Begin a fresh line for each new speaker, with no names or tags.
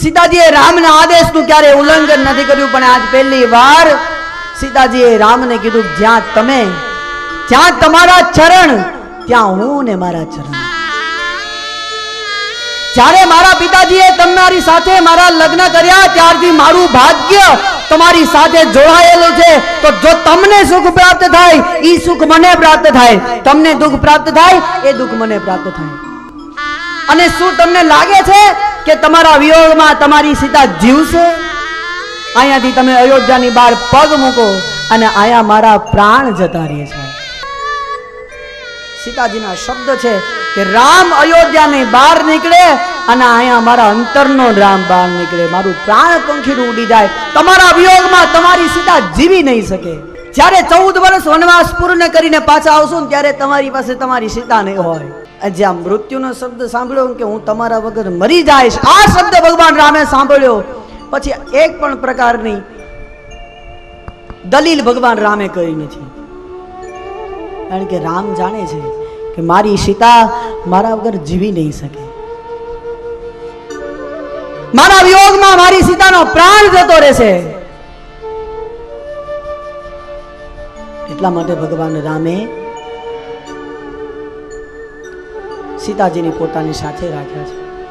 સીતાજીએ રામના આદેશનું ક્યારે ઉલ્લંઘન નથી કર્યું, પણ આજ પહેલી વાર સીતાજીએ રામને કીધું જ્યાં તમે, જ્યાં તમારા ચરણ ત્યાં હું ને મારા ચરણ. જ્યારે મારા પિતાજીએ તમારી સાથે મારા લગ્ન કર્યા ત્યારથી મારું ભાગ્ય તમારી સાથે જોડાયેલું છે. તો જો તમને સુખ પ્રાપ્ત થાય ઈ સુખ મને પ્રાપ્ત થાય, તમને દુઃખ પ્રાપ્ત થાય એ દુઃખ મને પ્રાપ્ત થાય. અને શું તમને લાગે છે કે તમારા વિયોગમાં તમારી સીતા જીવશે? અહીંયાથી તમે અયોધ્યાની બહાર પગ મૂકો અને અહીંયા મારા પ્રાણ જતા રહે છે. સીતાજીના શબ્દ છે કે રામ અયોધ્યાની બહાર નીકળે અને અહીંયા મારા અંતરનો રામ બહાર નીકળે, મારું પ્રાણ પંખીનું ઉડી જાય. તમારા વિયોગમાં તમારી સીતા જીવી નહીં શકે. જ્યારે 14 વર્ષ વનવાસ પૂર્ણ કરીને પાછા આવશો ને ત્યારે તમારી પાસે તમારી સીતા નહીં હોય. જ્યાં મૃત્યુનો શબ્દ સાંભળ્યો કે હું તમારા વગર મરી જઈશ, આ શબ્દ ભગવાન રામે સાંભળ્યો પછી એક પણ પ્રકારની દલીલ ભગવાન રામે કરી નથી. કારણ કે રામ જાણે છે કે મારી સીતા મારા વગર જીવી નહીં શકે. મારા વિયોગમાં મારી સીતાનો પ્રાણ જતો રહેશે. એટલા માટે ભગવાન રામે સીતાજીને પોતાની સાથે રાખ્યા છે.